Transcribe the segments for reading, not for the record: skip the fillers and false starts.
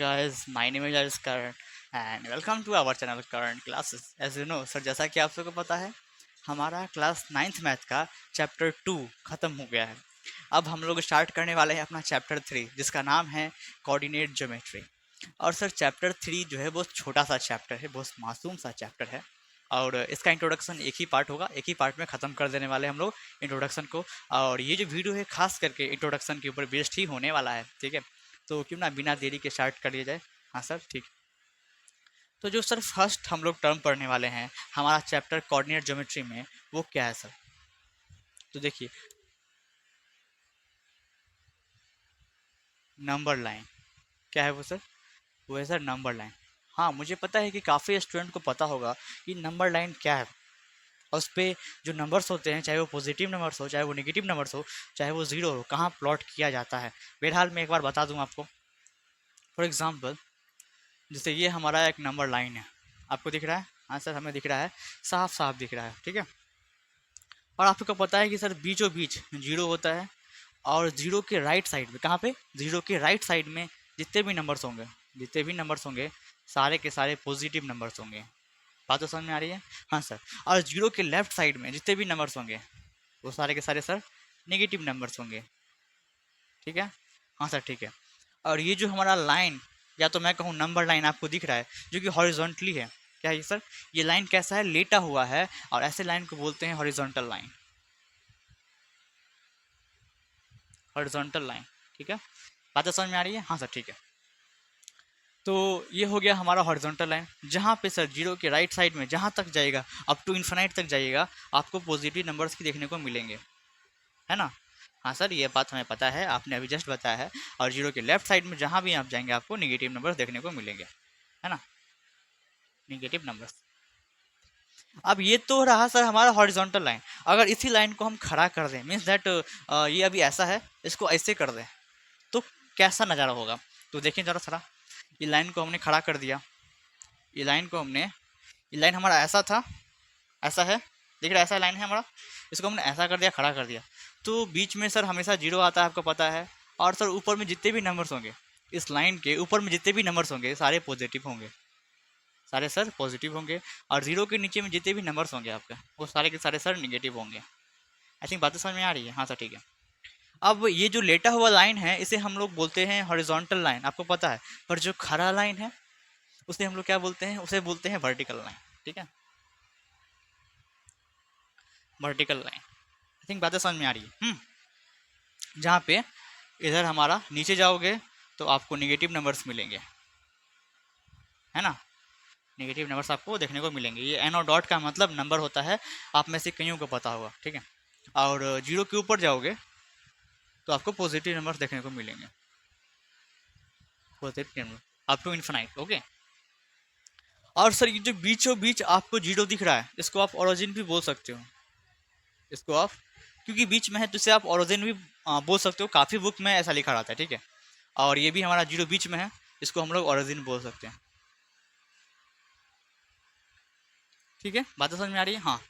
guys, my name is Aris Karan and welcome to our channel Current Classes. As you know, sir जैसा कि आप सबको पता है हमारा क्लास 9th मैथ का चैप्टर 2 ख़त्म हो गया है। अब हम लोग स्टार्ट करने वाले हैं अपना चैप्टर 3 जिसका नाम है कोऑर्डिनेट ज्योमेट्री। और सर चैप्टर 3 जो है बहुत छोटा सा चैप्टर है, बहुत मासूम सा चैप्टर है और इसका इंट्रोडक्शन एक ही पार्ट होगा, एक ही पार्ट में ख़त्म कर देने वाले हम लोग इंट्रोडक्शन को। और ये जो वीडियो है खास करके इंट्रोडक्शन के ऊपर बेस्ड ही होने वाला है, ठीक है। तो क्यों ना बिना देरी के स्टार्ट कर लिया जाए। हाँ सर, ठीक। तो जो सर फर्स्ट हम लोग टर्म पढ़ने वाले हैं हमारा चैप्टर कोऑर्डिनेट ज्योमेट्री में, वो क्या है सर? तो देखिए, नंबर लाइन। क्या है वो सर? वो है सर नंबर लाइन। हाँ, मुझे पता है कि काफ़ी स्टूडेंट को पता होगा कि नंबर लाइन क्या है और उस पर जो नंबर्स होते हैं, चाहे वो पॉजिटिव नंबर्स हो, चाहे वो नेगेटिव नंबर्स हो, चाहे वो ज़ीरो हो, कहाँ प्लॉट किया जाता है। बहरहाल मैं एक बार बता दूँ आपको। फॉर एग्ज़ाम्पल, जैसे ये हमारा एक नंबर लाइन है, आपको दिख रहा है? हाँ सर, हमें दिख रहा है, साफ साफ दिख रहा है, ठीक है। और आपको पता है कि सर बीचों बीच जीरो होता है और जीरो के राइट साइड में, कहाँ पे? जीरो के राइट साइड में जितने भी नंबर्स होंगे, जितने भी नंबर्स होंगे सारे के सारे पॉजिटिव नंबर्स होंगे। बात तो समझ में आ रही है? हाँ सर। और जीरो के लेफ्ट साइड में जितने भी नंबर्स होंगे वो सारे के सारे सर नेगेटिव नंबर्स होंगे, ठीक है। हाँ सर, ठीक है। और ये जो हमारा लाइन, या तो मैं कहूँ नंबर लाइन, आपको दिख रहा है जो कि हॉरिजॉन्टली है। क्या है ये सर? ये लाइन कैसा है? लेटा हुआ है और ऐसे लाइन को बोलते हैं हॉरिजॉन्टल लाइन। हॉरिजॉन्टल लाइन, ठीक है। बात समझ में आ रही है? हाँ सर, ठीक है। तो ये हो गया हमारा हॉरिजॉन्टल लाइन, जहाँ पे सर जीरो के राइट साइड में जहाँ तक जाएगा, अप टू इन्फिनाइट तक जाइएगा, आपको पॉजिटिव नंबर्स की देखने को मिलेंगे, है ना? हाँ सर, ये बात हमें पता है, आपने अभी जस्ट बताया है। और जीरो के लेफ्ट साइड में जहाँ भी आप जाएंगे आपको निगेटिव नंबर्स देखने को मिलेंगे, है ना? Negative numbers. अब ये तो रहा सर हमारा हॉरिजॉन्टल लाइन। अगर इसी लाइन को हम खड़ा कर दें, मीन्स दैट ये अभी ऐसा है, इसको ऐसे कर दें तो कैसा नज़ारा होगा? तो देखिए ज़रा सरा, ये लाइन को हमने खड़ा कर दिया। ये लाइन को हमने, ये लाइन हमारा ऐसा था, ऐसा है, दिख रहा है? ऐसा लाइन है हमारा, इसको हमने ऐसा कर दिया, खड़ा कर दिया। तो बीच में सर हमेशा जीरो आता है, आपको पता है। और सर ऊपर में जितने भी नंबर्स होंगे, इस लाइन के ऊपर में जितने भी नंबर्स होंगे सारे पॉजिटिव होंगे, सारे सर पॉजिटिव होंगे। और जीरो के नीचे में जितने भी नंबर्स होंगे आपके, वो सारे के सारे सर निगेटिव होंगे। आई थिंक बातें समझ में आ रही है? हाँ सर, ठीक है। अब ये जो लेटा हुआ लाइन है इसे हम लोग बोलते हैं हॉरिजॉन्टल लाइन, आपको पता है। पर जो खड़ा लाइन है उसे हम लोग क्या बोलते हैं? उसे बोलते हैं वर्टिकल लाइन, ठीक है। Vertical line. आई थिंक बातें समझ में आ रही है। जहाँ पे इधर हमारा नीचे जाओगे तो आपको निगेटिव नंबर्स मिलेंगे, है ना? नेगेटिव नंबर्स आपको देखने को मिलेंगे। ये एन और डॉट का मतलब नंबर होता है, आप में से कईयों को पता होगा, ठीक है। और जीरो के ऊपर जाओगे तो आपको पॉजिटिव नंबर्स देखने को मिलेंगे, positive number up to infinite, okay. और सर ये जो बीचों बीच आपको जीरो दिख रहा है, इसको आप ओरिजिन भी बोल सकते हो। इसको आप, क्योंकि बीच में है तो इसे आप ओरिजिन भी बोल सकते हो। काफ़ी बुक में ऐसा लिखा रहता है, ठीक है। और ये भी हमारा जीरो बीच में है, इसको हम लोग ओरिजिन बोल सकते हैं, ठीक है। बात समझ में आ रही है? हाँ।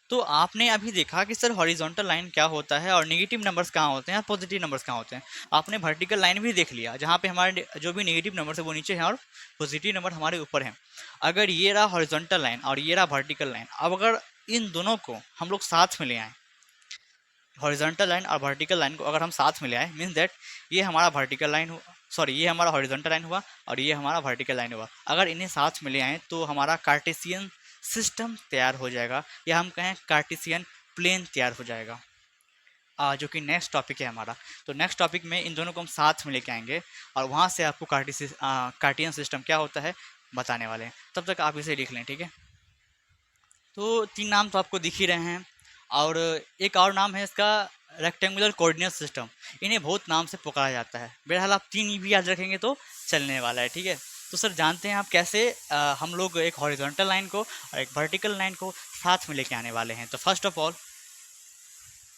तो आपने अभी देखा कि सर हॉरिजॉन्टल लाइन क्या होता है और नेगेटिव नंबर्स कहाँ होते हैं और पॉजिटिव नंबर्स कहाँ होते हैं। आपने वर्टिकल लाइन भी देख लिया, जहाँ पे हमारे जो भी नेगेटिव नंबर्स है वो नीचे हैं और पॉजिटिव नंबर हमारे ऊपर हैं। अगर ये रहा हॉरिजॉन्टल लाइन और ये रहा वर्टिकल लाइन, अब अगर इन दोनों को हम लोग साथ में ले आए, हॉरिजॉन्टल लाइन और वर्टिकल लाइन को अगर हम साथ में ले आए, मीन्स दैट ये हमारा वर्टिकल लाइन हुआ, सॉरी ये हमारा हॉरिजॉन्टल लाइन हुआ और ये हमारा वर्टिकल लाइन हुआ। अगर इन्हें साथ में ले आए तो हमारा कार्टेशियन सिस्टम तैयार हो जाएगा, या हम कहें कार्टेशियन प्लेन तैयार हो जाएगा, जो कि नेक्स्ट टॉपिक है हमारा। तो नेक्स्ट टॉपिक में इन दोनों को हम साथ में लेके आएंगे और वहाँ से आपको कार्टियन सिस्टम क्या होता है बताने वाले हैं। तब तक आप इसे लिख लें, ठीक है। तो तीन नाम तो आपको दिख ही रहे हैं, और एक और नाम है इसका रेक्टेंगुलर कोऑर्डिनेट सिस्टम। इन्हें बहुत नाम से पुकारा जाता है। बहरहाल आप तीन भी याद रखेंगे तो चलने वाला है, ठीक है। तो सर जानते हैं आप कैसे हम लोग एक हॉरिजॉन्टल लाइन को और एक वर्टिकल लाइन को साथ में लेके आने वाले हैं। तो फर्स्ट ऑफ ऑल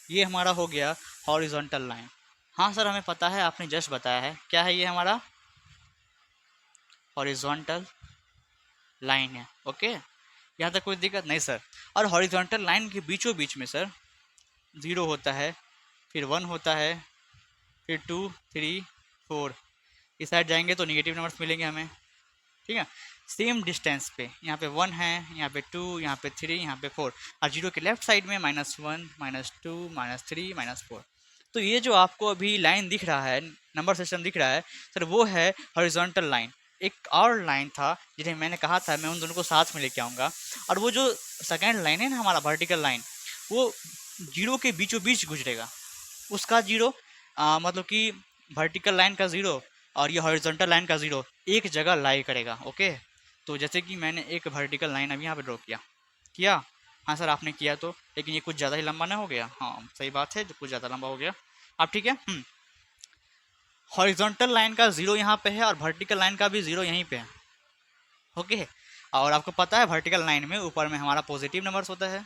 ये हमारा हो गया हॉरिजॉन्टल लाइन। हाँ सर, हमें पता है, आपने जस्ट बताया है। क्या है ये? हमारा हॉरिजॉन्टल लाइन है, ओके। यहाँ तक कोई दिक्कत नहीं सर। और हॉरिजॉन्टल लाइन के बीचों बीच में सर ज़ीरो होता है, फिर वन होता है, फिर टू, थ्री, फोर, इस साइड जाएंगे तो निगेटिव नंबर्स मिलेंगे हमें, ठीक है। सेम डिस्टेंस पे यहाँ पे 1 है, यहाँ पे 2, यहाँ पे 3, यहाँ पे 4, और जीरो के लेफ्ट साइड में -1, -2, -3, -4। तो ये जो आपको अभी लाइन दिख रहा है, नंबर सिस्टम दिख रहा है सर, वो है हॉरिजॉन्टल लाइन। एक और लाइन था जिन्हें मैंने कहा था मैं उन दोनों को साथ में लेके आऊँगा, और वो जो सेकेंड लाइन है ना हमारा वर्टिकल लाइन, वो जीरो के बीचों बीच गुजरेगा। उसका जीरो मतलब कि वर्टिकल लाइन का ज़ीरो और ये हॉरिजॉन्टल लाइन का ज़ीरो एक जगह लाई करेगा, ओके। तो जैसे कि मैंने एक वर्टिकल लाइन अभी यहाँ पे ड्रॉ किया किया हाँ सर आपने किया, तो लेकिन ये कुछ ज़्यादा ही लंबा ना हो गया, हाँ सही बात है, जो कुछ ज़्यादा लंबा हो गया। अब ठीक है, हॉरिजॉन्टल लाइन का ज़ीरो यहाँ पे है और वर्टिकल लाइन का भी ज़ीरो यहीं पे है, ओके। और आपको पता है वर्टिकल लाइन में ऊपर में हमारा पॉजिटिव नंबर्स होता है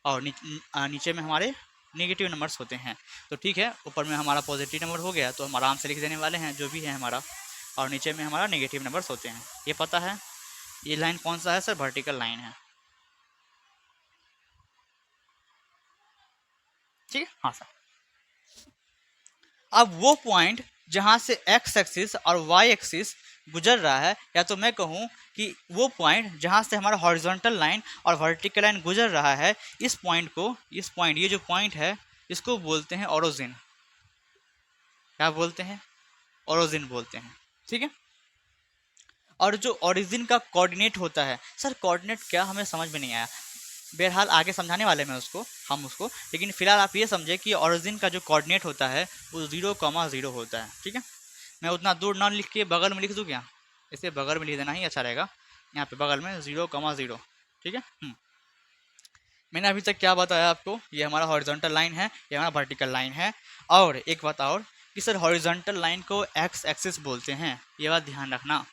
और नीचे में हमारे नेगेटिव नंबर्स होते हैं। तो ठीक है, ऊपर में हमारा पॉजिटिव नंबर हो गया तो हम आराम से लिख देने वाले हैं जो भी है हमारा, और नीचे में हमारा नेगेटिव नंबर्स होते हैं, ये पता है। ये लाइन कौन सा है सर? वर्टिकल लाइन है, ठीक है, हाँ सर। अब वो पॉइंट जहाँ से एक्स एक्सिस और वाई एक्सिस गुजर रहा है, या तो मैं कहूँ कि वो पॉइंट जहाँ से हमारा हॉरिजॉन्टल लाइन और वर्टिकल लाइन गुजर रहा है, इस पॉइंट को, इस पॉइंट, ये जो पॉइंट है इसको बोलते हैं ओरिजिन। क्या बोलते हैं? ओरिजिन बोलते हैं, ठीक है। और जो ओरिजिन का कोऑर्डिनेट होता है सर, कोऑर्डिनेट क्या हमें समझ में नहीं आया, बहरहाल आगे समझाने वाले में उसको हम उसको, लेकिन फिलहाल आप ये समझे कि ओरिजिन का जो कोऑर्डिनेट होता है वो 0,0 होता है, ठीक है। मैं उतना दूर ना लिख के बगल में लिख दूँ क्या? इसे बगल में लिख देना ही अच्छा रहेगा, यहाँ पे बगल में 0,0, ठीक है। मैंने अभी तक क्या बताया आपको, ये हमारा हॉरिजॉन्टल लाइन है, ये हमारा वर्टिकल लाइन है। और एक बात और कि सर हॉरिजॉन्टल लाइन को एक्स एक्सिस बोलते हैं, ये बात ध्यान रखना।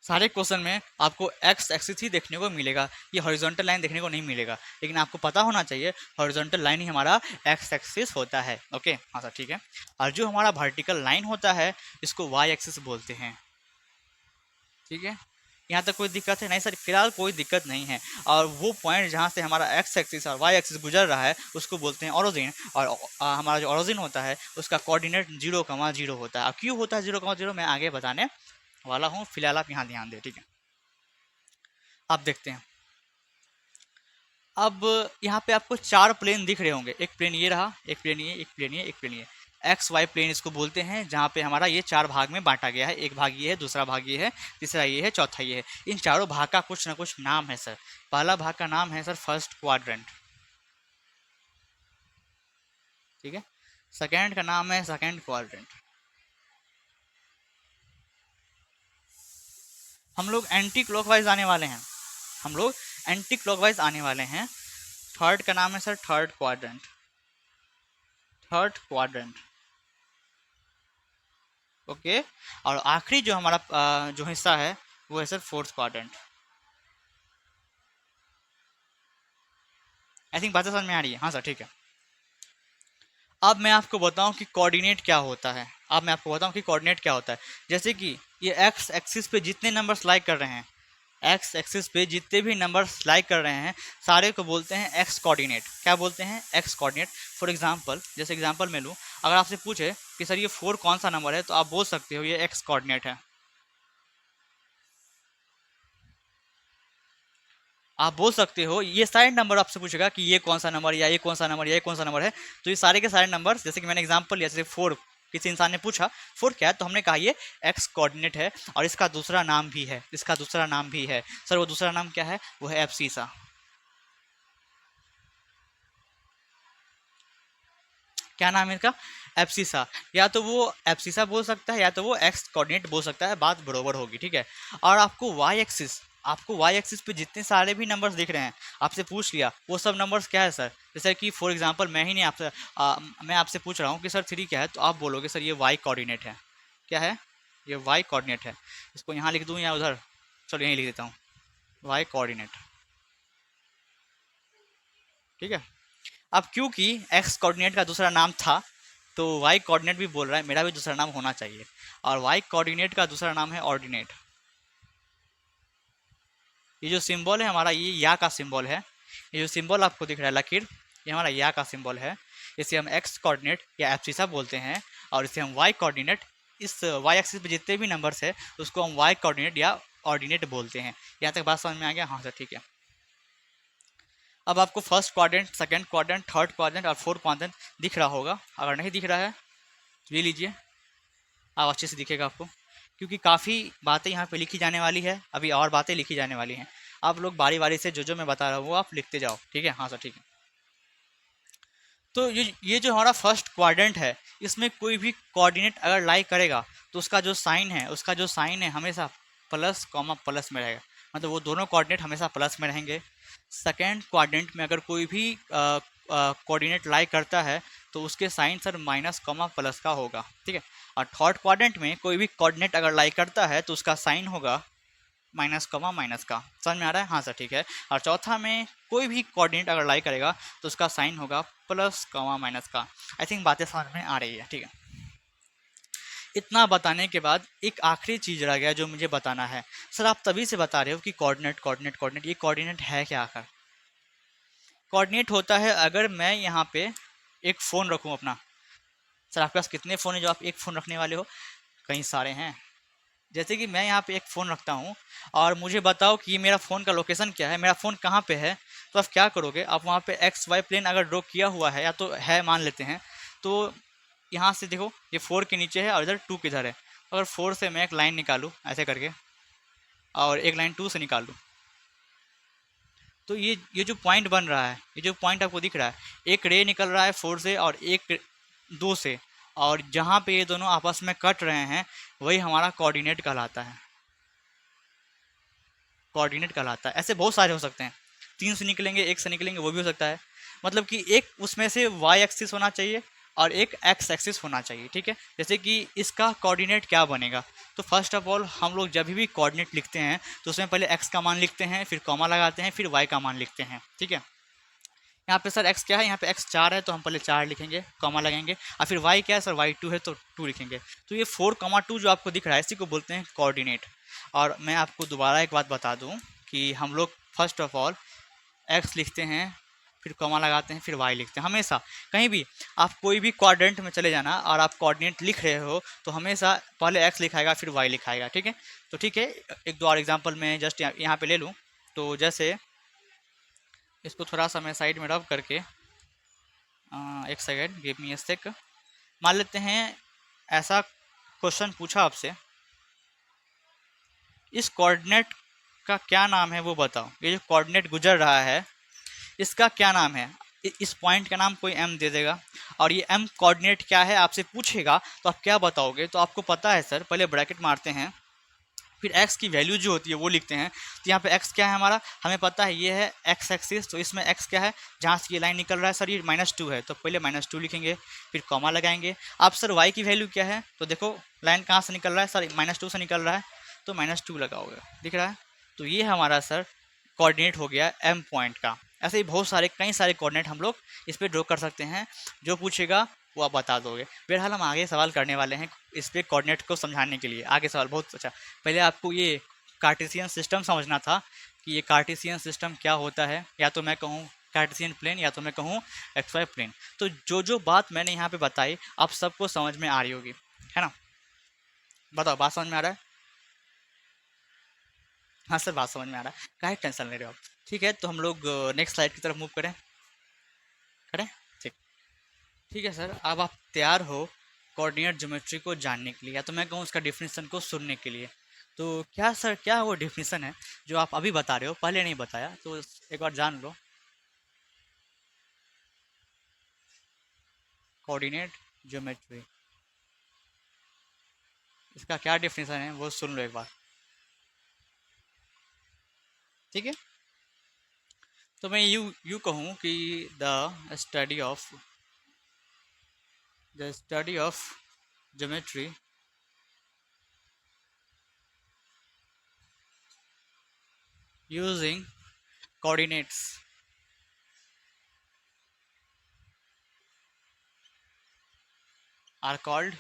सारे क्वेश्चन में आपको एक्स एक्सिस ही देखने को मिलेगा, ये हॉरिजॉन्टल लाइन देखने को नहीं मिलेगा, लेकिन आपको पता होना चाहिए हॉरिजॉन्टल लाइन ही हमारा एक्स एक्सिस होता है, ओके हाँ सर ठीक है। और जो हमारा वर्टिकल लाइन होता है इसको वाई एक्सिस बोलते हैं, ठीक है। यहाँ तक कोई दिक्कत है? नहीं सर, फिलहाल कोई दिक्कत नहीं है। और वो पॉइंट जहाँ से हमारा एक्स एक्सिस और वाई एक्सिस गुजर रहा है उसको बोलते हैं ओरिजिन, और हमारा जो ओरिजिन होता है उसका कोऑर्डिनेट 0,0 होता है। अब क्यों होता है 0,0 मैं आगे बताने वाला हूँ, फिलहाल आप यहाँ ध्यान दें, ठीक है। आप देखते हैं, अब यहाँ पे आपको 4 प्लेन दिख रहे होंगे, एक प्लेन ये रहा, एक प्लेन ये, एक प्लेन ये, एक प्लेन ये, एक्स वाई प्लेन इसको बोलते हैं, जहाँ पे हमारा ये 4 भाग में बांटा गया है, एक भाग ये है, दूसरा भाग ये है, तीसरा ये है, चौथा ये है। इन चारों भाग का कुछ ना कुछ नाम है सर। पहला भाग का नाम है सर फर्स्ट क्वाड्रेंट, ठीक है। सेकेंड का नाम है सेकेंड क्वाड्रेंट। हम लोग एंटी क्लॉकवाइज आने वाले हैं, हम लोग एंटी क्लॉकवाइज आने वाले हैं। थर्ड का नाम है sir third quadrant, third quadrant, okay. और आखिरी जो हमारा जो हिस्सा है वो है sir fourth quadrant. I think बातें समझ में आ रही है? हाँ सर ठीक है। अब मैं आपको बताऊं कि कोऑर्डिनेट क्या होता है, अब मैं आपको बताऊं कि कोऑर्डिनेट क्या होता है। जैसे कि ये एक्स एक्सिस पे जितने नंबर्स लाइक कर रहे हैं, एक्स एक्सिस पे जितने भी नंबर्स लाइक कर रहे हैं सारे को बोलते हैं एक्स कोऑर्डिनेट। क्या बोलते हैं? X coordinate. फॉर एग्जांपल, जैसे एग्जांपल मैं लूँ, अगर आपसे पूछे कि सर ये 4 कौन सा नंबर है, तो आप बोल सकते हो ये एक्स कोऑर्डिनेट है, आप बोल सकते हो। ये सारे नंबर आपसे पूछेगा कि ये कौन सा नंबर, या ये कौन सा नंबर, या ये कौन सा नंबर है, तो ये सारे के सारे नंबर, जैसे कि मैंने एग्जांपल लिया, जैसे 4, किसी इंसान ने पूछा 4 क्या है, तो हमने कहा ये एक्स कोऑर्डिनेट है, और इसका दूसरा नाम भी है, इसका दूसरा नाम भी है। सर वो दूसरा नाम क्या है? वो है एब्सिसा। क्या नाम है इसका? एब्सिसा। या तो वो एब्सिसा बोल सकता है या तो वो एक्स कोऑर्डिनेट बोल सकता है, बात बरोबर होगी, ठीक है। और आपको वाई एक्सिस, आपको वाई एक्सिस पे जितने सारे भी नंबर्स दिख रहे हैं, आपसे पूछ लिया वो सब नंबर्स क्या है सर। जैसे कि फॉर एग्जांपल मैं ही नहीं आपसे मैं आपसे पूछ रहा हूँ कि सर 3 क्या है, तो आप बोलोगे सर ये वाई कोऑर्डिनेट है। क्या है? ये वाई कोऑर्डिनेट है। इसको यहाँ लिख दूँ या उधर? चलो यहीं लिख देता हूँ, वाई कोऑर्डिनेट, ठीक है। अब क्योंकि एक्स कोऑर्डिनेट का दूसरा नाम था, तो वाई कोऑर्डिनेट भी बोल रहा है मेरा भी दूसरा नाम होना चाहिए, और वाई कोऑर्डिनेट का दूसरा नाम है ऑर्डिनेट। ये जो सिंबल है हमारा, ये या का सिंबल है, ये जो सिंबल आपको दिख रहा है लकीर, ये हमारा या का सिंबल है। इसे हम एक्स कोऑर्डिनेट या एब्सिसा बोलते हैं। और इसे हम वाई कोऑर्डिनेट, इस वाई एक्सिस पे जितने भी नंबर्स है उसको हम वाई कोऑर्डिनेट या ऑर्डिनेट बोलते हैं। यहाँ तक बात समझ में आ गया? हाँ सर ठीक है। अब आपको first quadrant, second quadrant, third quadrant और फोर्थ क्वाड्रेंट दिख रहा होगा। अगर नहीं दिख रहा है तो ये लीजिए, आप अच्छे से दिखेगा आपको, क्योंकि काफ़ी बातें यहाँ पे लिखी जाने वाली है, अभी और बातें लिखी जाने वाली हैं। आप लोग बारी बारी से जो जो मैं बता रहा हूँ वो आप लिखते जाओ, ठीक है? हाँ सर ठीक है। तो ये जो हमारा फर्स्ट क्वाड्रेंट है, इसमें कोई भी कोऑर्डिनेट अगर लाई करेगा तो उसका जो साइन है हमेशा प्लस कॉमा प्लस में रहेगा, मतलब वो दोनों कोऑर्डिनेट हमेशा प्लस में रहेंगे। सेकेंड क्वाड्रेंट में अगर कोई भी कोऑर्डिनेट लाई करता है तो उसके sign sir minus comma plus का होगा, ठीक है? और थर्ड क्वाड्रेंट में कोई भी कोऑर्डिनेट अगर लाई करता है तो उसका साइन होगा माइनस कॉमा माइनस का। समझ में आ रहा है? हाँ सर ठीक है। और चौथा में कोई भी कोऑर्डिनेट अगर लाई करेगा तो उसका साइन होगा प्लस कॉमा माइनस का। आई थिंक बातें समझ में आ रही है, ठीक है? इतना बताने के बाद एक आखिरी चीज़ रह गया जो मुझे बताना है। सर आप तभी से बता रहे हो कि कोऑर्डिनेट कोऑर्डिनेट कोऑर्डिनेट, ये कोऑर्डिनेट है क्या आखिर? कोऑर्डिनेट होता है अगर मैं यहाँ पे एक फ़ोन रखूँ अपना। सर आपके पास कितने फ़ोन है जो आप एक फ़ोन रखने वाले हो? कई सारे हैं। जैसे कि मैं यहाँ पे एक फ़ोन रखता हूँ और मुझे बताओ कि मेरा फ़ोन का लोकेशन क्या है, मेरा फ़ोन कहाँ पे है, तो आप क्या करोगे? आप वहाँ पे एक्स वाई प्लेन अगर ड्रॉ किया हुआ है या तो है मान लेते हैं, तो यहाँ से देखो ये 4 के नीचे है और इधर 2 किधर है। अगर 4 से मैं एक लाइन निकालूँ ऐसे करके और एक लाइन 2 से निकाल लूँ, तो ये जो पॉइंट बन रहा है, ये जो पॉइंट आपको दिख रहा है, एक रे निकल रहा है 4 से और एक 2 से, और जहाँ पे ये दोनों आपस में कट रहे हैं वही हमारा कोऑर्डिनेट कहलाता है। कोऑर्डिनेट कहलाता है। ऐसे बहुत सारे हो सकते हैं, 3 से निकलेंगे, 1 से निकलेंगे, वो भी हो सकता है। मतलब कि एक उसमें से वाई एक्सिस होना चाहिए और एक एक्स एक्सिस होना चाहिए, ठीक है? जैसे कि इसका कोऑर्डिनेट क्या बनेगा, तो फर्स्ट ऑफ ऑल हम लोग जब भी कोऑर्डिनेट लिखते हैं तो उसमें पहले एक्स का मान लिखते हैं, फिर कॉमा लगाते हैं, फिर वाई का मान लिखते हैं, ठीक है? यहाँ पे सर एक्स क्या है, यहाँ पे एक्स 4 है तो हम पहले 4 लिखेंगे, कॉमा लगेंगे, और फिर वाई क्या है सर, वाई 2 है तो 2 लिखेंगे। तो ये 4, 2 जो आपको दिख रहा है इसी को बोलते हैं कोऑर्डिनेट। और मैं आपको दोबारा एक बात बता दूँ कि हम लोग फर्स्ट ऑफ ऑल एक्स लिखते हैं, फिर कॉमा लगाते हैं, फिर वाई लिखते हैं हमेशा। कहीं भी आप कोई भी क्वाड्रेंट में चले जाना और आप कोऑर्डिनेट लिख रहे हो तो हमेशा पहले एक्स लिखाएगा फिर वाई लिखाएगा, ठीक है? तो ठीक है, एक दो और एग्जांपल मैं जस्ट यहाँ पे ले लूँ। तो जैसे इसको थोड़ा सा मैं साइड में रब करके एक सेकेंड, गिव मी ए सेक। मान लेते हैं ऐसा क्वेश्चन पूछा आपसे, इस कोऑर्डिनेट का क्या नाम है वो बताओ। ये जो कोऑर्डिनेट गुजर रहा है इसका क्या नाम है? इस पॉइंट का नाम कोई एम दे देगा और ये एम कोऑर्डिनेट क्या है आपसे पूछेगा तो आप क्या बताओगे? तो आपको पता है सर, पहले ब्रैकेट मारते हैं, फिर x की वैल्यू जो होती है वो लिखते हैं। तो यहाँ पे x क्या है हमारा, हमें पता है ये है x एक्सिस, तो इसमें x क्या है, जहाँ से ये लाइन निकल रहा है सर ये -2 है तो पहले -2 लिखेंगे, फिर कॉमा लगाएंगे। अब सर y की वैल्यू क्या है, तो देखो लाइन कहाँ से निकल रहा है सर, -2 से निकल रहा है तो -2 लगाओगे, दिख रहा है? तो ये हमारा सर कोऑर्डिनेट हो गया m पॉइंट का। ऐसे ही बहुत सारे कई सारे कोऑर्डिनेट हम लोग इस पर ड्रॉ कर सकते हैं, जो पूछेगा वो आप बता दोगे। बहरहाल हम आगे सवाल करने वाले हैं इस पे कोऑर्डिनेट को समझाने के लिए, आगे सवाल बहुत अच्छा। पहले आपको ये कार्टेशियन सिस्टम समझना था कि ये कार्टेशियन सिस्टम क्या होता है, या तो मैं कहूँ कार्टेशियन प्लेन या तो मैं कहूँ एक्स वाई प्लेन। तो जो जो बात मैंने यहाँ पे बताई आप सबको समझ में आ रही होगी, है ना? बताओ बात समझ में आ रहा है? हाँ सर बात समझ में आ रहा है, काहे टेंशन ले रहे हो आप? ठीक है, तो हम लोग नेक्स्ट स्लाइड की तरफ मूव करें, करें? ठीक, ठीक है सर। अब आप तैयार हो कोऑर्डिनेट ज्योमेट्री को जानने के लिए, या तो मैं कहूँ उसका डिफिनीसन को सुनने के लिए। तो क्या सर, क्या वो डिफिनीसन है जो आप अभी बता रहे हो, पहले नहीं बताया, तो एक बार जान लो। कोऑर्डिनेट ज्योमेट्री, इसका क्या डिफिनीसन है वो सुन लो एक बार, ठीक है? तो मैं यू कहूँ कि the study of geometry using coordinates are called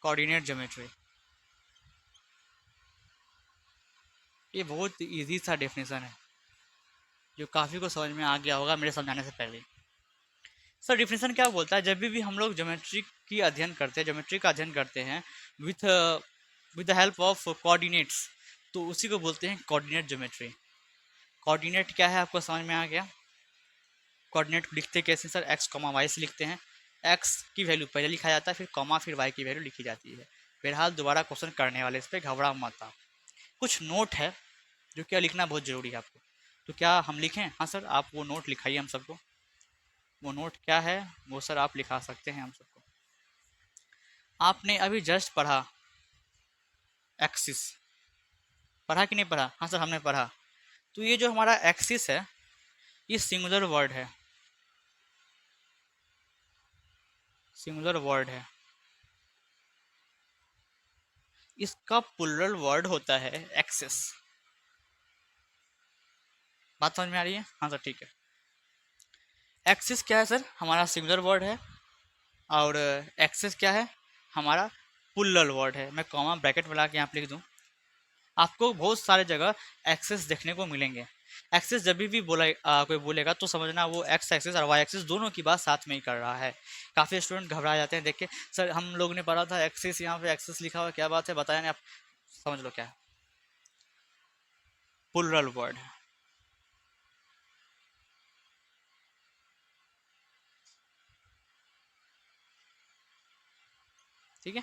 coordinate geometry। ये बहुत इजी सा डेफिनेशन है जो काफ़ी को समझ में आ गया होगा मेरे समझाने से पहले। सर डिफिनेशन क्या बोलता है, जब भी हम लोग ज्योमेट्री की अध्ययन करते हैं, ज्योमेट्री का अध्ययन करते हैं with with the help of coordinates, तो उसी को बोलते हैं कोऑर्डिनेट ज्योमेट्री। कोऑर्डिनेट क्या है आपको समझ में आ गया। कोऑर्डिनेट लिखते कैसे सर, एक्स कॉमा वाई से लिखते हैं। एक्स की वैल्यू पहले लिखा जाता है, फिर कॉमा, फिर वाई की वैल्यू लिखी जाती है। फिलहाल दोबारा क्वेश्चन करने वाले, इस पर घबरा मत आप। कुछ नोट है जो क्या लिखना बहुत ज़रूरी है आपको, तो क्या हम लिखें? हाँ सर, आप वो नोट लिखाइए हम सबको। वो नोट क्या है वो सर आप लिखा सकते हैं हम सबको। आपने अभी जस्ट पढ़ा एक्सिस, पढ़ा कि नहीं पढ़ा? हाँ सर हमने पढ़ा। तो ये जो हमारा एक्सिस है ये सिंगुलर वर्ड है, सिंगुलर वर्ड है। इसका प्लुरल वर्ड होता है एक्सेस। बात समझ में आ रही है? हाँ सर ठीक है। एक्सिस क्या है सर? हमारा सिंगुलर वर्ड है। और एक्सेस क्या है? हमारा प्लुरल वर्ड है। मैं कॉमा ब्रैकेट बना के यहाँ पे लिख दूँ, आपको बहुत सारे जगह एक्सेस देखने को मिलेंगे। एक्सेस जब भी बोला कोई बोलेगा तो समझना वो एक्स एक्सेस और वाई एक्सेस दोनों की बात साथ में ही कर रहा है। काफ़ी स्टूडेंट घबरा जाते हैं देख के, सर हम लोग ने पढ़ा था एक्सेस, यहाँ पे एक्सेस लिखा हुआ, क्या बात है बताया नहीं। आप समझ लो क्या है, प्लुरल वर्ड है। ठीक है,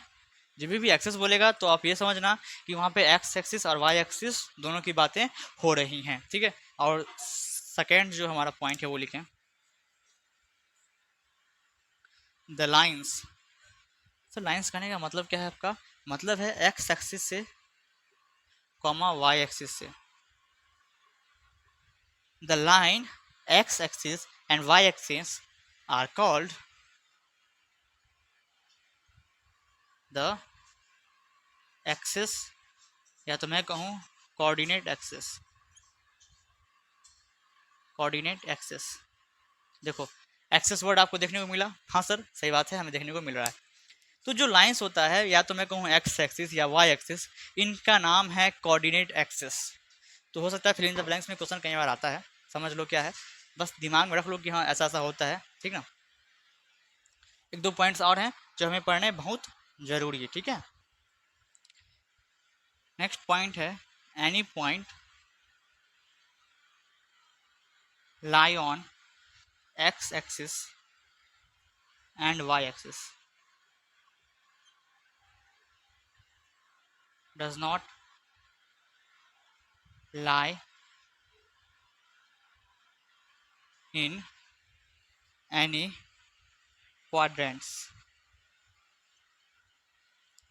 जब भी एक्सेस बोलेगा तो आप ये समझना कि वहाँ पे एक्स एक्सिस और वाई एक्सिस दोनों की बातें हो रही हैं। ठीक है, और सेकेंड जो हमारा पॉइंट है वो लिखें, द लाइन्स। सर लाइन्स कहने का मतलब क्या है आपका? मतलब है एक्स एक्सिस से कॉमा वाई एक्सिस से। The line x axis and y axis are called the axis, या तो मैं कहूँ कोऑर्डिनेट एक्सिस, कोऑर्डिनेट एक्सिस। देखो एक्सेस वर्ड आपको देखने को मिला, हाँ सर सही बात है, हमें देखने को मिल रहा है। तो जो लाइंस होता है, या तो मैं कहूँ एक्स एक्सिस या वाई एक्सिस, इनका नाम है कोऑर्डिनेट एक्सिस। तो हो सकता है फिल इन द ब्लैंक्स में क्वेश्चन कई बार आता है, समझ लो क्या है, बस दिमाग में रख लो कि हाँ ऐसा ऐसा होता है। ठीक ना, एक दो पॉइंट्स और हैं जो हमें पढ़ने बहुत ज़रूरी है। ठीक है, नेक्स्ट पॉइंट है any point lie on x axis and y axis does not lie in any quadrants।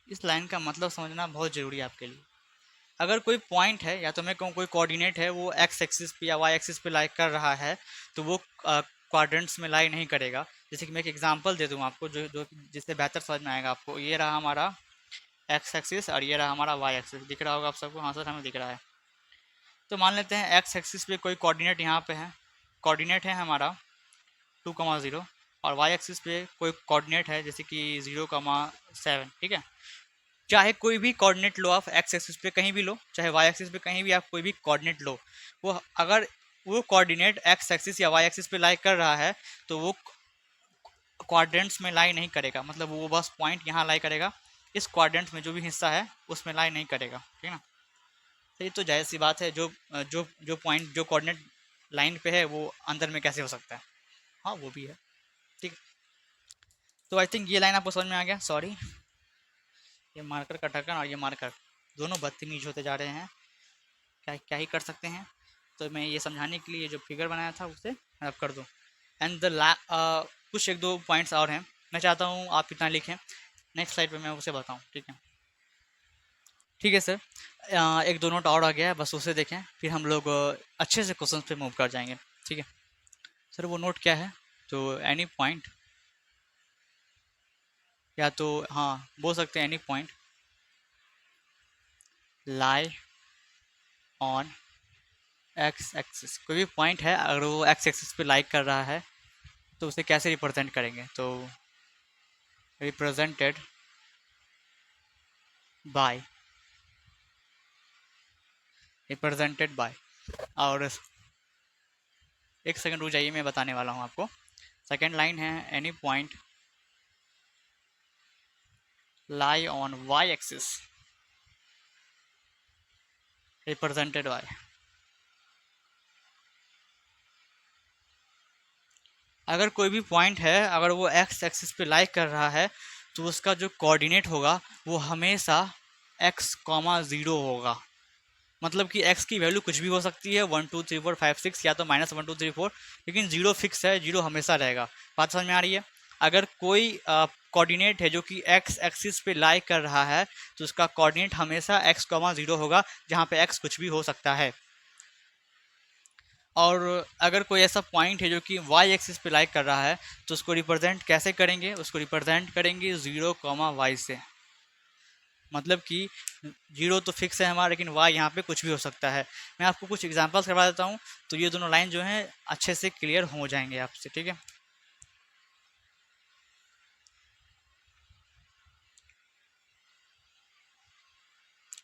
इस लाइन का मतलब समझना बहुत ज़रूरी है आपके लिए। अगर कोई पॉइंट है, या तो मैं कहूँ कोई कोऑर्डिनेट है, वो एक्स एक्सिस पे या वाई एक्सिस पे लाई कर रहा है, तो वो क्वाड्रेंट्स में लाई नहीं करेगा। जैसे कि मैं एक एग्जांपल दे दूँ आपको जो जो जिससे बेहतर समझ में आएगा आपको। ये रहा हमारा एक्स एक्सिस और ये रहा हमारा वाई एक्सिस, दिख रहा होगा आप सबको? हाँ सर हमें दिख रहा है। तो मान लेते हैं एक्स एक्सिस पे कोई कोऑर्डिनेट यहाँ पे है, कोऑर्डिनेट है हमारा 2,0, और वाई एक्सिस पे कोई कोऑर्डिनेट है जैसे कि 0,7। ठीक है, चाहे कोई भी कोऑर्डिनेट लो आप एक्स एक्सिस पे कहीं भी लो, चाहे वाई एक्सिस पे कहीं भी आप कोई भी कोऑर्डिनेट लो, वो अगर वो कोऑर्डिनेट एक्स एक्सिस या वाई एक्सिस पे लाई कर रहा है तो वो क्वाड्रेंट्स में लाई नहीं करेगा। मतलब वो बस पॉइंट यहाँ लाई करेगा, इस क्वाड्रेंट में जो भी हिस्सा है उसमें लाई नहीं करेगा। ठीक है ना, तो ये तो जायज़ सी बात है, जो जो जो पॉइंट जो कोऑर्डिनेट लाइन पे है वो अंदर में कैसे हो सकता है? हाँ वो भी है। ठीक, तो आई थिंक ये लाइन आपको समझ में आ गया। सॉरी, ये मार्कर का ढक्कन और ये मार्कर दोनों बदतमीज होते जा रहे हैं, क्या क्या ही कर सकते हैं। तो मैं ये समझाने के लिए जो फिगर बनाया था उसे मैं अब कर दूँ। एंड द कुछ एक दो पॉइंट्स और हैं, मैं चाहता हूँ आप कितना लिखें, नेक्स्ट स्लाइड पे मैं उसे बताऊँ। ठीक है, ठीक है सर। एक दो नोट और आ गया है, बस उसे देखें, फिर हम लोग अच्छे से क्वेश्चन पे मूव कर जाएंगे। ठीक है सर, वो नोट क्या है? तो एनी पॉइंट, या तो हाँ बोल सकते हैं any point lie on x axis. कोई भी पॉइंट है अगर वो एक्स एक्सिस पे लाइक कर रहा है तो उसे कैसे रिप्रेजेंट करेंगे? तो रिप्रेजेंटेड बाय, रिप्रेजेंटेड बाय। और एक सेकंड रुक जाइए, मैं बताने वाला हूँ आपको। सेकेंड लाइन है any point lie on y axis represented by, अगर कोई भी पॉइंट है अगर वो एक्स एक्सिस पे लाई कर रहा है तो उसका जो कोऑर्डिनेट होगा वो हमेशा एक्स कॉमा ज़ीरो होगा। मतलब कि x की वैल्यू कुछ भी हो सकती है 1 2 3 4 5 6 या तो -1 2 3 4, लेकिन जीरो फिक्स है, जीरो हमेशा रहेगा। बात समझ में आ रही है। अगर कोई कोऑर्डिनेट है जो कि x एक्सिस पे लाई कर रहा है तो उसका कोऑर्डिनेट हमेशा x कॉमा ज़ीरो होगा, जहाँ पे x कुछ भी हो सकता है। और अगर कोई ऐसा पॉइंट है जो कि y एक्सिस पे लाई कर रहा है तो उसको रिप्रेजेंट कैसे करेंगे, उसको रिप्रेजेंट करेंगे 0 कॉमा y से। मतलब कि जीरो तो फिक्स है हमारा, लेकिन वाई यहाँ पे कुछ भी हो सकता है। मैं आपको कुछ एग्जांपल्स करवा देता हूँ तो ये दोनों लाइन जो हैं अच्छे से क्लियर हो जाएंगे आपसे, ठीक है।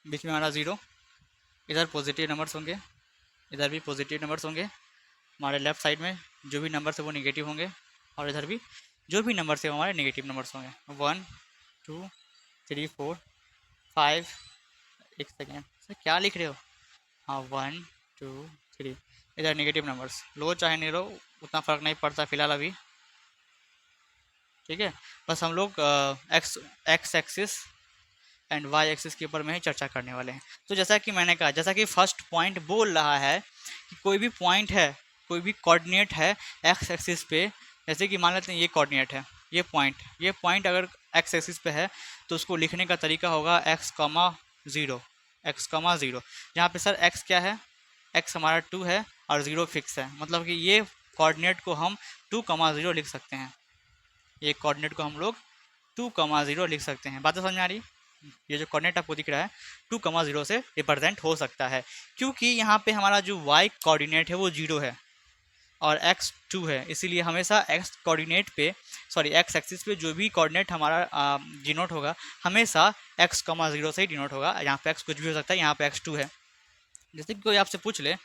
बीच में हमारा ज़ीरो, इधर पॉजिटिव नंबर्स होंगे, इधर भी पॉजिटिव नंबर्स होंगे, हमारे लेफ्ट साइड में जो भी नंबर्स है वो निगेटिव होंगे, और इधर भी जो भी नंबर्स है वो हमारे निगेटिव नंबर्स होंगे। 1 2 3 4 5, एक सेकेंड सर क्या लिख रहे हो, हाँ 1 2 3, इधर नेगेटिव नंबर्स लो चाहे नहीं लो उतना फ़र्क नहीं पड़ता फिलहाल अभी, ठीक है। बस हम लोग x axis and y axis के ऊपर में ही चर्चा करने वाले हैं। तो जैसा कि मैंने कहा, जैसा कि फर्स्ट पॉइंट बोल रहा है कि कोई भी पॉइंट है, कोई भी कोऑर्डिनेट है एक्स एक्सिस पे, जैसे कि मान लेते हैं ये कोऑर्डिनेट है, ये पॉइंट अगर एक्स एक्सिस पे है तो उसको लिखने का तरीका होगा x comma zero, x comma zero. जहाँ पे सर एक्स क्या है, एक्स हमारा 2 है और ज़ीरो फिक्स है, मतलब कि ये कोऑर्डिनेट को हम 2 कॉमा ज़ीरो लिख सकते हैं। ये कोऑर्डिनेट को हम लोग 2 कॉमा ज़ीरो लिख सकते हैं। बात समझ में आ रही है। ये जो कोऑर्डिनेट आपको दिख रहा है 2 कॉमा ज़ीरो से रिप्रेजेंट हो सकता है, क्योंकि यहाँ पे हमारा जो वाई कोऑर्डिनेट है वो 0 है और एक्स 2 है, इसीलिए हमेशा एक्स कोऑर्डिनेट पे, सॉरी एक्स एक्सिस पे जो भी कोऑर्डिनेट हमारा डिनोट होगा हमेशा एक्स कॉमा ज़ीरो से ही डिनोट होगा। यहाँ पे एक्स कुछ भी हो सकता है, यहाँ पे एक्स 2 है। जैसे कि कोई आपसे पूछ ले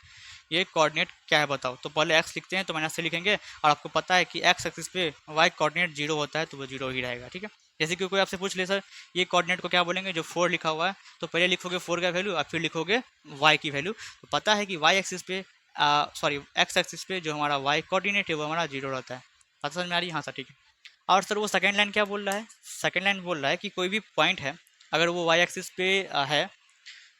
ये कोऑर्डिनेट क्या है बताओ, तो पहले एक्स लिखते हैं तो माइनस से लिखेंगे, और आपको पता है कि एक्स एक्सिस पे वाई कोऑर्डिनेट 0 होता है तो वो 0 ही रहेगा, ठीक है। जैसे कि कोई आपसे पूछ ले सर ये कोऑर्डिनेट को क्या बोलेंगे, जो 4 लिखा हुआ है, तो पहले लिखोगे 4 का वैल्यू और फिर लिखोगे वाई की वैल्यू, तो पता है कि वाई एक्सिस पे सॉरी एक्स एक्सिस पे जो हमारा वाई कोऑर्डिनेट है वो हमारा 0 रहता है। बात समझ में आ रही है, हाँ सर ठीक है। और सर वो सेकेंड लाइन क्या बोल रहा है, सेकेंड लाइन बोल रहा है कि कोई भी पॉइंट है अगर वो वाई एक्सिस पे है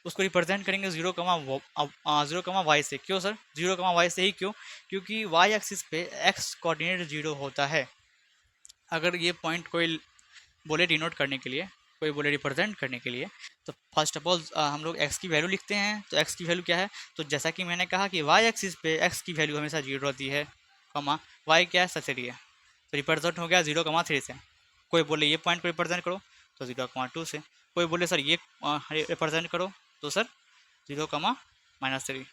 उसको रिप्रेजेंट करेंगे 0 कमा वाई से। क्यों सर 0 कमा वाई से ही, क्यों, क्योंकि वाई एक्सिस पे एक्स कोऑर्डिनेट 0 होता है। अगर ये पॉइंट कोई बोले डिनोट करने के लिए, कोई बोले रिप्रेजेंट करने के लिए, तो फर्स्ट ऑफ ऑल हम लोग एक्स की वैल्यू लिखते हैं। तो एक्स की वैल्यू क्या है, तो जैसा कि मैंने कहा कि वाई एक्सिस पे एक्स की वैल्यू हमेशा 0 रहती है, कमा वाई क्या है सबसे है, तो रिप्रेजेंट हो गया 0 कमा 3 से। कोई बोले ये पॉइंट को रिप्रेजेंट करो तो 0 कमा 2 से, कोई बोले सर ये रिप्रेजेंट करो तो सर 0 कमा -3।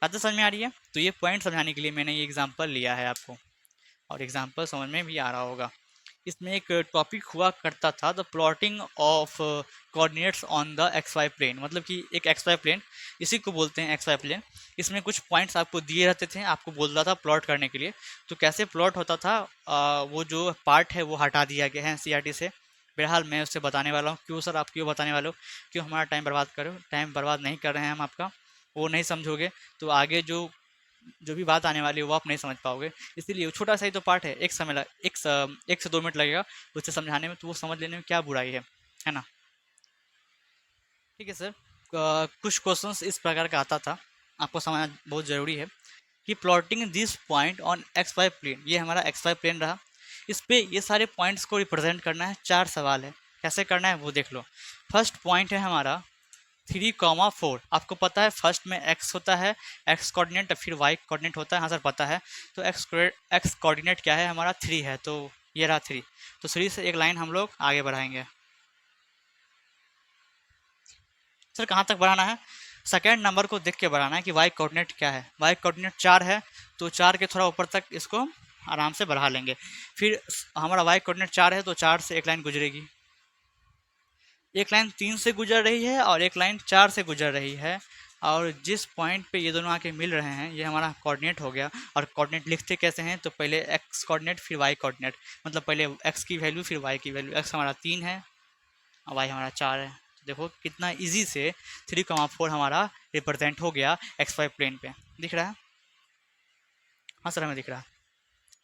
बात तो समझ में आ रही है। तो ये पॉइंट समझाने के लिए मैंने ये एग्जांपल लिया है आपको, और एग्जांपल समझ में भी आ रहा होगा। इसमें एक टॉपिक हुआ करता था the plotting of coordinates on the x y plane, मतलब कि एक एक्स वाई प्लेन, इसी को बोलते हैं एक्स वाई प्लेन। इसमें कुछ पॉइंट्स आपको दिए रहते थे, आपको बोलता था प्लॉट करने के लिए। तो कैसे प्लॉट होता था, वो जो पार्ट है वो हटा दिया गया है एनसीईआरटी से। बहरहाल मैं उससे बताने वाला हूँ। क्यों सर आप क्यों बताने वाले हो, क्यों हमारा टाइम बर्बाद करो, टाइम बर्बाद नहीं कर रहे हैं हम आपका, वो नहीं समझोगे तो आगे जो जो भी बात आने वाली है वो आप नहीं समझ पाओगे। इसीलिए वो छोटा सा ही तो पार्ट है, एक से 2 मिनट लगेगा उससे समझाने में, तो वो समझ लेने में क्या बुराई है ना। ठीक है सर। कुछ क्वेश्चंस इस प्रकार का आता था, आपको समझना बहुत ज़रूरी है कि plotting this point on x y plane, ये हमारा एक्स वाई प्लेन रहा, इस पे ये सारे पॉइंट्स को रिप्रेजेंट करना है। 4 सवाल है, कैसे करना है वो देख लो। फर्स्ट पॉइंट है हमारा 3, 4। आपको पता है फर्स्ट में एक्स होता है, एक्स कोऑर्डिनेट, फिर वाई कोऑर्डिनेट होता है, हाँ सर पता है। तो एक्स कोऑर्डिनेट क्या है हमारा 3 है, तो ये रहा 3। तो 3 से एक लाइन हम लोग आगे बढ़ाएंगे। सर कहाँ तक बढ़ाना है, सेकेंड नंबर को देख के बढ़ाना है कि वाई कोऑर्डिनेट क्या है। वाई कोऑर्डिनेट 4 है तो 4 के थोड़ा ऊपर तक इसको आराम से बढ़ा लेंगे। फिर हमारा वाई कोऑर्डिनेट 4 है तो 4 से एक लाइन गुजरेगी, एक लाइन 3 से गुजर रही है और एक लाइन 4 से गुजर रही है, और जिस पॉइंट पे ये दोनों आके मिल रहे हैं ये हमारा कोऑर्डिनेट हो गया। और कोऑर्डिनेट लिखते कैसे हैं, तो पहले एक्स कोऑर्डिनेट फिर वाई कोऑर्डिनेट, मतलब पहले एक्स की वैल्यू फिर वाई की वैल्यू। एक्स हमारा 3 है और वाई हमारा 4 है। तो देखो कितना इजी से 3,4 हमारा रिप्रेजेंट हो गया एक्स वाई प्लेन पे। दिख रहा है? हाँ सर हमें दिख रहा है।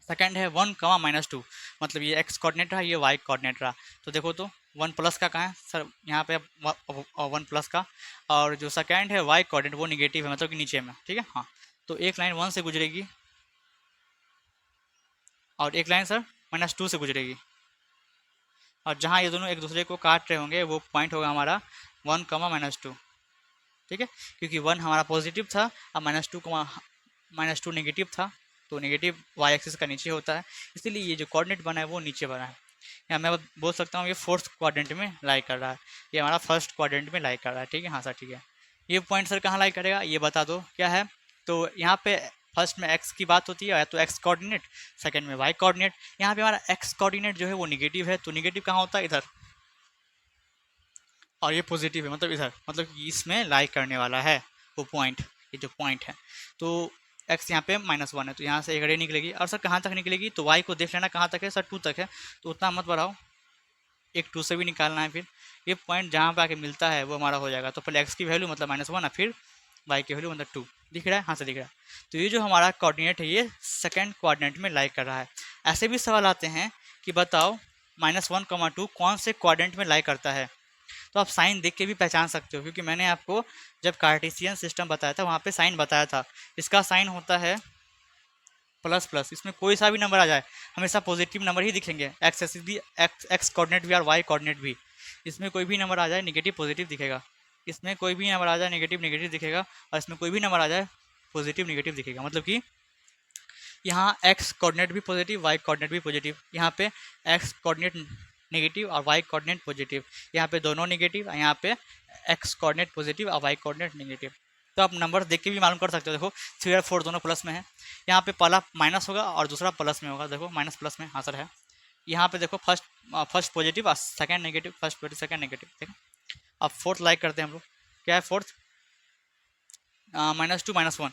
सेकेंड है 1, -2, मतलब ये एक्स कोऑर्डिनेट रहा, ये वाई कोऑर्डिनेट रहा। तो देखो तो 1 प्लस का कहाँ है सर, यहाँ पे 1 प्लस का। और जो सेकेंड है वाई कोऑर्डिनेट वो निगेटिव है, मतलब कि नीचे में, ठीक है। हाँ, तो एक लाइन 1 से गुजरेगी और एक लाइन सर -2 से गुजरेगी। और जहाँ ये दोनों एक दूसरे को काट रहे होंगे वो पॉइंट होगा हमारा 1, -2, ठीक है। क्योंकि 1 हमारा पॉजिटिव था और -2 नेगेटिव था, तो नेगेटिव वाई एक्सिस का नीचे होता है, इसीलिए ये जो कोऑर्डिनेट बना है वो नीचे बना है। या मैं बोल सकता हूँ ये फोर्थ क्वाड्रेंट में लाई कर रहा है, ये हमारा फर्स्ट क्वाड्रेंट में लाई कर रहा है, ठीक है। हाँ सर ठीक है। ये पॉइंट सर कहाँ लाई करेगा ये बता दो क्या है। तो यहाँ पे फर्स्ट में एक्स की बात होती है, या तो एक्स कोऑर्डिनेट, सेकंड में वाई कोऑर्डिनेट। यहाँ पे हमारा एक्स कोऑर्डिनेट जो है वो निगेटिव है, तो निगेटिव कहाँ होता है, इधर। और ये पॉजिटिव है, मतलब इधर, मतलब कि इसमें लाई करने वाला है वो पॉइंट, ये जो पॉइंट है। तो एक्स यहाँ पे -1 है, तो यहाँ से एक रे निकलेगी। और सर कहाँ तक निकलेगी, तो वाई को देख लेना कहाँ तक है सर, 2 तक है, तो उतना मत बढ़ाओ, एक 2 से भी निकालना है। फिर ये पॉइंट जहाँ पे आके मिलता है वो हमारा हो जाएगा। तो पहले एक्स की वैल्यू मतलब -1 और फिर वाई की वैल्यू मतलब 2। दिख रहा है? हाँ से दिख रहा है। तो ये जो हमारा कोऑर्डिनेट है ये सेकंड कोऑर्डिनेट में लाई कर रहा है। ऐसे भी सवाल आते हैं कि बताओ -1, 2 कौन से कोऑर्डिनेट में लाई करता है। तो आप साइन देख के भी पहचान सकते हो, क्योंकि मैंने आपको जब कार्टेशियन सिस्टम बताया था वहाँ पे साइन बताया था। इसका साइन होता है प्लस प्लस, इसमें कोई सा भी नंबर आ जाए हमेशा पॉजिटिव नंबर ही दिखेंगे, एक्स एक्सिस भी, एक्स कोऑर्डिनेट भी और वाई कोऑर्डिनेट भी। इसमें कोई भी नंबर आ जाए नेगेटिव पॉजिटिव दिखेगा, इसमें कोई भी नंबर आ जाए नेगेटिव नेगेटिव दिखेगा, और इसमें कोई भी नंबर आ जाए पॉजिटिव नेगेटिव दिखेगा। मतलब कि यहाँ एक्स कोऑर्डिनेट भी पॉजिटिव, वाई कोऑर्डिनेट भी पॉजिटिव, यहाँ पे एक्स कोऑर्डिनेट नेगेटिव और वाई कोऑर्डिनेट पॉजिटिव, यहाँ पे दोनों नेगेटिव, यहाँ पे एक्स कोऑर्डिनेट पॉजिटिव और वाई कोऑर्डिनेट नेगेटिव। तो आप नंबर देख के भी मालूम कर सकते हो। देखो 3 और 4 दोनों प्लस में है, यहाँ पे पहला माइनस होगा और दूसरा प्लस में होगा। देखो माइनस प्लस में, हाँ सर है। यहाँ पे देखो फर्स्ट पॉजिटिव और second negative, first positive second negative. देखो अब फोर्थ लाइक करते हैं हम लोग, क्या है फोर्थ, -2 -1।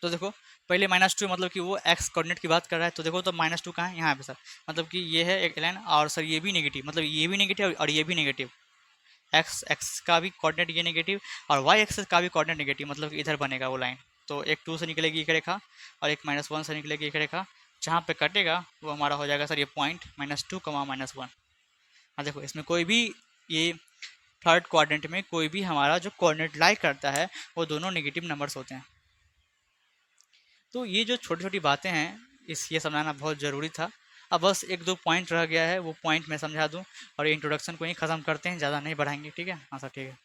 तो देखो पहले -2 मतलब कि वो एक्स कोऑर्डिनेट की बात कर रहा है, तो देखो तो -2 कहाँ है, यहाँ पे सर, मतलब कि ये है एक लाइन, और सर ये भी नेगेटिव, मतलब ये भी नेगेटिव और ये भी नेगेटिव। एक्स एक्स का भी कोऑर्डिनेट ये नेगेटिव और वाई एक्सेस का भी कोऑर्डिनेट नेगेटिव, मतलब कि इधर बनेगा वो लाइन। तो एक 2 से निकलेगी एक रेखा और एक -1 से निकलेगी एक रेखा, जहाँ पे कटेगा वो हमारा हो जाएगा सर ये पॉइंट -2, -1। हाँ देखो इसमें कोई भी ये थर्ड क्वाड्रेंट में कोई भी हमारा जो कोऑर्डिनेट लाई करता है वो दोनों नेगेटिव नंबर्स होते हैं। तो ये जो छोटी छोटी बातें हैं ये समझाना बहुत ज़रूरी था। अब बस एक दो पॉइंट रह गया है, वो पॉइंट मैं समझा दूं और ये इंट्रोडक्शन को ही ख़त्म करते हैं, ज़्यादा नहीं बढ़ाएंगे, ठीक है। हाँ सर ठीक है।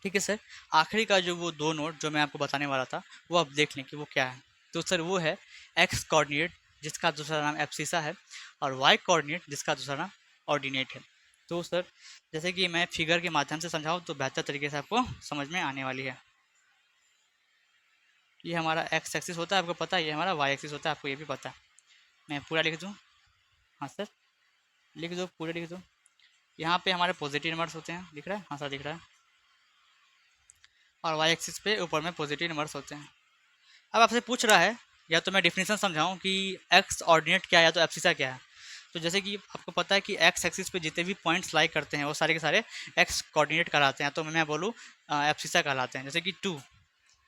ठीक है सर, आखिरी का जो वो 2 नोट जो मैं आपको बताने वाला था वो आप देख लें कि वो क्या है। तो सर वो है एक्स कोऑर्डिनेट जिसका दूसरा नाम एब्सिसा है, और वाई कोऑर्डिनेट जिसका दूसरा नाम ऑर्डिनेट है। तो सर जैसे कि मैं फिगर के माध्यम से समझाऊँ तो बेहतर तरीके से आपको समझ में आने वाली है। ये हमारा एक्स एक्सिस होता है, आपको पता है, ये हमारा वाई एक्सिस होता है, आपको ये भी पता है। मैं पूरा लिख दूँ? हाँ सर लिख दो, पूरे लिख दो। यहाँ पे हमारे पॉजिटिव नंबर्स होते हैं, दिख रहा है? हाँ सर दिख रहा है। और वाई एक्सिस पे ऊपर में पॉजिटिव नंबर्स होते हैं। अब आपसे पूछ रहा है या तो मैं डिफिनेशन समझाऊं कि एक्स ऑर्डिनेट क्या है या तो एब्सिसा क्या है। तो जैसे कि आपको पता है कि एक्स एक्सिस पे जितने भी पॉइंट्स लाई करते हैं वो सारे के सारे एक्स कोऑर्डिनेट कहलाते हैं, तो मैं बोलूँ एब्सिसा कहलाते हैं। जैसे कि 2,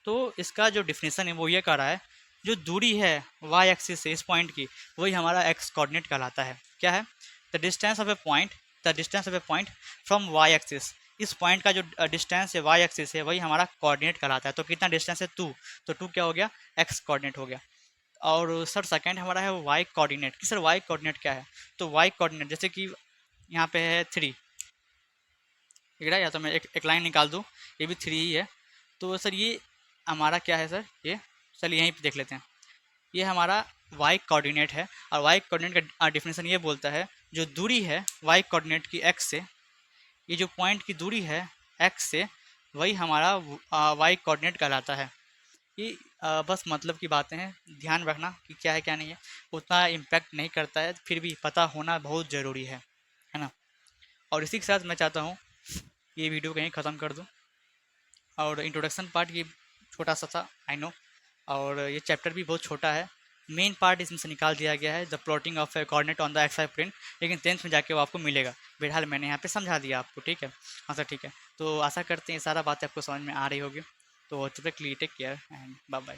तो इसका जो डिफिनेशन है वो ये कह रहा है जो दूरी है वाई एक्सिस से इस पॉइंट की वही हमारा एक्स कोऑर्डिनेट कहलाता है। क्या है? The distance of a point, the distance of a point from y axis, इस पॉइंट का जो डिस्टेंस है वाई एक्सिस है वही हमारा कोऑर्डिनेट कहलाता है। तो कितना डिस्टेंस है? 2, तो 2 क्या हो गया? एक्स कोऑर्डिनेट हो गया। और सर सेकंड हमारा है वाई कोऑर्डिनेट, कि सर वाई कोऑर्डिनेट क्या है। तो वाई कोऑर्डिनेट जैसे कि यहाँ पे है 3, ठीक है, या तो मैं एक लाइन निकाल दूँ, ये भी 3 ही है। तो सर ये हमारा क्या है सर, ये चलिए यहीं पे देख लेते हैं। ये हमारा वाई कोऑर्डिनेट है, और वाई कोऑर्डिनेट का डिफिनेशन ये बोलता है जो दूरी है वाई कोऑर्डिनेट की एक्स से, ये जो पॉइंट की दूरी है एक्स से वही हमारा वाई कोऑर्डिनेट कहलाता है। ये बस मतलब की बातें हैं, ध्यान रखना कि क्या है क्या नहीं है, उतना इम्पैक्ट नहीं करता है, फिर भी पता होना बहुत ज़रूरी है ना। और इसी के साथ मैं चाहता हूँ ये वीडियो कहीं ख़त्म कर दूँ। और इंट्रोडक्शन पार्ट ये छोटा सा था, आई नो, और ये चैप्टर भी बहुत छोटा है। मेन पार्ट इसमें से निकाल दिया गया है, the plotting of a coordinate on the x y plane, लेकिन 10th में जाके वो आपको मिलेगा। फिलहाल मैंने यहाँ पे समझा दिया आपको, ठीक है। हाँ सर, ठीक है। तो आशा करते हैं सारा बात आपको समझ में आ रही होगी। तो take care and bye bye.